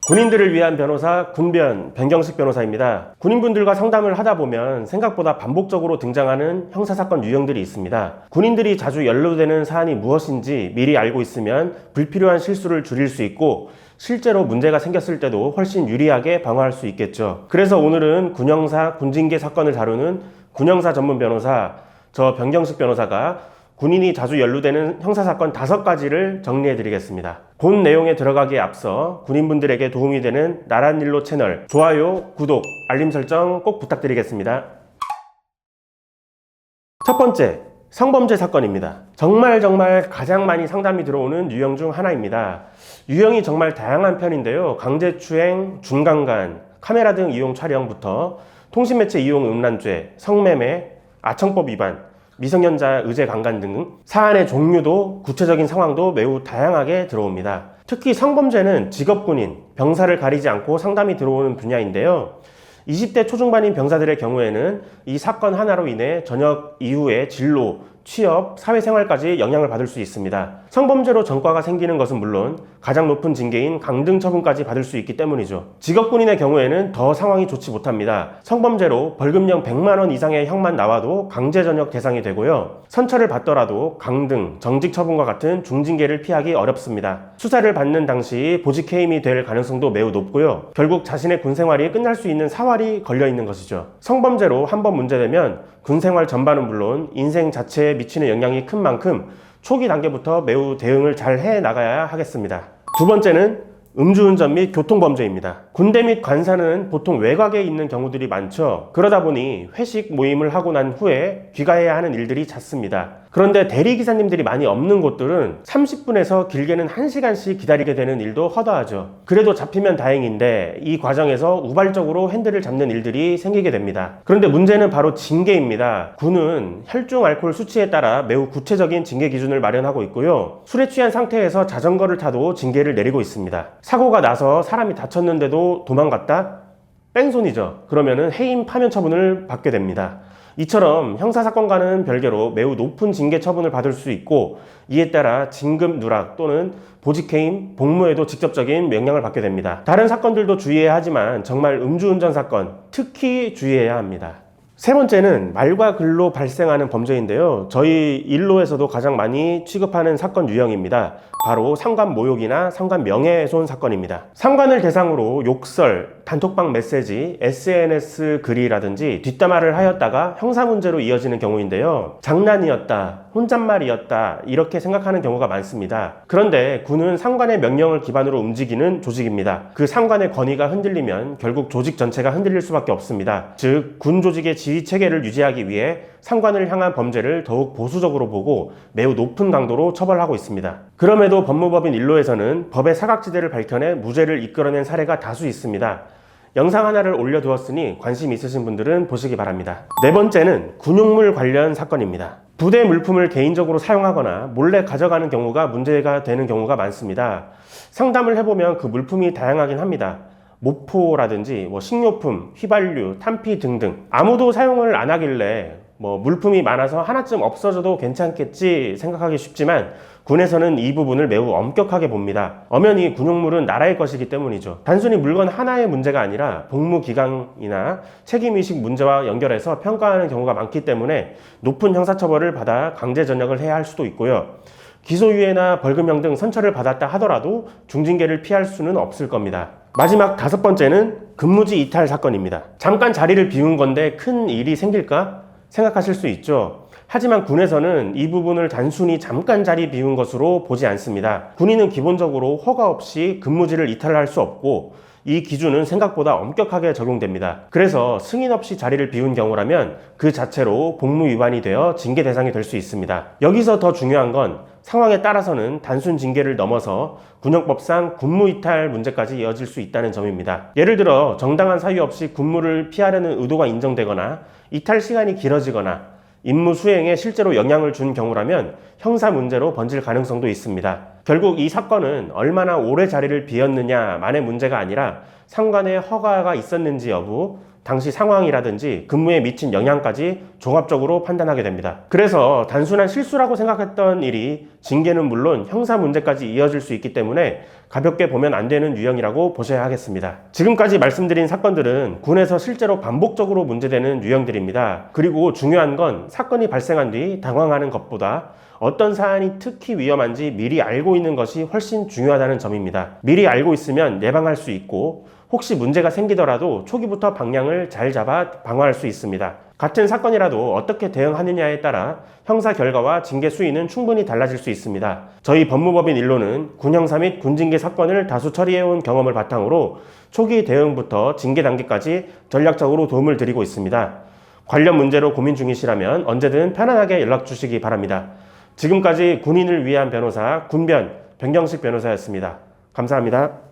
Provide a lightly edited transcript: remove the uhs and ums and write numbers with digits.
군인들을 위한 변호사 군변 변경식 변호사입니다. 군인분들과 상담을 하다 보면 생각보다 반복적으로 등장하는 형사사건 유형들이 있습니다. 군인들이 자주 연루되는 사안이 무엇인지 미리 알고 있으면 불필요한 실수를 줄일 수 있고 실제로 문제가 생겼을 때도 훨씬 유리하게 방어할 수 있겠죠. 그래서 오늘은 군형사, 군징계 사건을 다루는 군형사 전문 변호사 저 변경식 변호사가 군인이 자주 연루되는 형사사건 5가지를 정리해 드리겠습니다. 본 내용에 들어가기에 앞서 군인분들에게 도움이 되는 나란 일로 채널 좋아요, 구독, 알림 설정 꼭 부탁드리겠습니다. 첫 번째, 성범죄 사건입니다. 정말 가장 많이 상담이 들어오는 유형 중 하나입니다. 유형이 정말 다양한 편인데요. 강제추행, 중강간, 카메라 등 이용 촬영부터 통신매체 이용 음란죄, 성매매, 아청법 위반, 미성년자 의제 강간 등 사안의 종류도 구체적인 상황도 매우 다양하게 들어옵니다. 특히 성범죄는 직업군인, 병사를 가리지 않고 상담이 들어오는 분야인데요. 20대 초중반인 병사들의 경우에는 이 사건 하나로 인해 전역 이후의 진로, 취업, 사회생활까지 영향을 받을 수 있습니다. 성범죄로 전과가 생기는 것은 물론 가장 높은 징계인 강등 처분까지 받을 수 있기 때문이죠. 직업군인의 경우에는 더 상황이 좋지 못합니다. 성범죄로 벌금형 100만 원 이상의 형만 나와도 강제전역 대상이 되고요. 선처를 받더라도 강등, 정직 처분과 같은 중징계를 피하기 어렵습니다. 수사를 받는 당시 보직 해임이 될 가능성도 매우 높고요. 결국 자신의 군생활이 끝날 수 있는 사활이 걸려있는 것이죠. 성범죄로 한번 문제되면 군생활 전반은 물론 인생 자체에 미치는 영향이 큰 만큼 초기 단계부터 매우 대응을 잘 해 나가야 하겠습니다. 두 번째는 음주운전 및 교통범죄입니다. 군대 및 관사는 보통 외곽에 있는 경우들이 많죠. 그러다 보니 회식 모임을 하고 난 후에 귀가해야 하는 일들이 잦습니다. 그런데 대리기사님들이 많이 없는 곳들은 30분에서 길게는 1시간씩 기다리게 되는 일도 허다하죠. 그래도 잡히면 다행인데 이 과정에서 우발적으로 핸들을 잡는 일들이 생기게 됩니다. 그런데 문제는 바로 징계입니다. 군은 혈중 알코올 수치에 따라 매우 구체적인 징계 기준을 마련하고 있고요. 술에 취한 상태에서 자전거를 타도 징계를 내리고 있습니다. 사고가 나서 사람이 다쳤는데도 도망갔다? 뺑소니죠. 그러면은 해임 파면 처분을 받게 됩니다. 이처럼 형사사건과는 별개로 매우 높은 징계 처분을 받을 수 있고 이에 따라 진급 누락 또는 보직해임, 복무에도 직접적인 영향을 받게 됩니다. 다른 사건들도 주의해야 하지만 정말 음주운전 사건 특히 주의해야 합니다. 세 번째는 말과 글로 발생하는 범죄인데요. 저희 일로에서도 가장 많이 취급하는 사건 유형입니다. 바로 상관 모욕이나 상관 명예훼손 사건입니다. 상관을 대상으로 욕설, 단톡방 메시지, SNS 글이라든지 뒷담화를 하였다가 형사 문제로 이어지는 경우인데요. 장난이었다, 혼잣말이었다 이렇게 생각하는 경우가 많습니다. 그런데 군은 상관의 명령을 기반으로 움직이는 조직입니다. 그 상관의 권위가 흔들리면 결국 조직 전체가 흔들릴 수밖에 없습니다. 즉, 군 조직의 지휘 체계를 유지하기 위해 상관을 향한 범죄를 더욱 보수적으로 보고 매우 높은 강도로 처벌하고 있습니다. 그럼에도 법무법인 일로에서는 법의 사각지대를 밝혀내 무죄를 이끌어낸 사례가 다수 있습니다. 영상 하나를 올려두었으니 관심 있으신 분들은 보시기 바랍니다. 네 번째는 군용물 관련 사건입니다. 부대 물품을 개인적으로 사용하거나 몰래 가져가는 경우가 문제가 되는 경우가 많습니다. 상담을 해보면 그 물품이 다양하긴 합니다. 모포라든지 식료품, 휘발유, 탄피 등등 아무도 사용을 안 하길래 물품이 많아서 하나쯤 없어져도 괜찮겠지 생각하기 쉽지만 군에서는 이 부분을 매우 엄격하게 봅니다. 엄연히 군용물은 나라의 것이기 때문이죠. 단순히 물건 하나의 문제가 아니라 복무기간이나 책임의식 문제와 연결해서 평가하는 경우가 많기 때문에 높은 형사처벌을 받아 강제전역을 해야 할 수도 있고요. 기소유예나 벌금형 등 선처를 받았다 하더라도 중징계를 피할 수는 없을 겁니다. 마지막 5번째는 근무지 이탈 사건입니다. 잠깐 자리를 비운 건데 큰 일이 생길까 생각하실 수 있죠. 하지만 군에서는 이 부분을 단순히 잠깐 자리 비운 것으로 보지 않습니다. 군인은 기본적으로 허가 없이 근무지를 이탈할 수 없고 이 기준은 생각보다 엄격하게 적용됩니다. 그래서 승인 없이 자리를 비운 경우라면 그 자체로 복무 위반이 되어 징계 대상이 될 수 있습니다. 여기서 더 중요한 건 상황에 따라서는 단순 징계를 넘어서 군형법상 군무 이탈 문제까지 이어질 수 있다는 점입니다. 예를 들어 정당한 사유 없이 군무를 피하려는 의도가 인정되거나 이탈 시간이 길어지거나 임무 수행에 실제로 영향을 준 경우라면 형사 문제로 번질 가능성도 있습니다. 결국 이 사건은 얼마나 오래 자리를 비웠느냐만의 문제가 아니라 상관의 허가가 있었는지 여부, 당시 상황이라든지 근무에 미친 영향까지 종합적으로 판단하게 됩니다. 그래서 단순한 실수라고 생각했던 일이 징계는 물론 형사 문제까지 이어질 수 있기 때문에 가볍게 보면 안 되는 유형이라고 보셔야 하겠습니다. 지금까지 말씀드린 사건들은 군에서 실제로 반복적으로 문제되는 유형들입니다. 그리고 중요한 건 사건이 발생한 뒤 당황하는 것보다 어떤 사안이 특히 위험한지 미리 알고 있는 것이 훨씬 중요하다는 점입니다. 미리 알고 있으면 예방할 수 있고 혹시 문제가 생기더라도 초기부터 방향을 잘 잡아 방어할 수 있습니다. 같은 사건이라도 어떻게 대응하느냐에 따라 형사 결과와 징계 수위는 충분히 달라질 수 있습니다. 저희 법무법인 일로는 군형사 및 군징계 사건을 다수 처리해온 경험을 바탕으로 초기 대응부터 징계 단계까지 전략적으로 도움을 드리고 있습니다. 관련 문제로 고민 중이시라면 언제든 편안하게 연락 주시기 바랍니다. 지금까지 군인을 위한 변호사 군변 변경식 변호사였습니다. 감사합니다.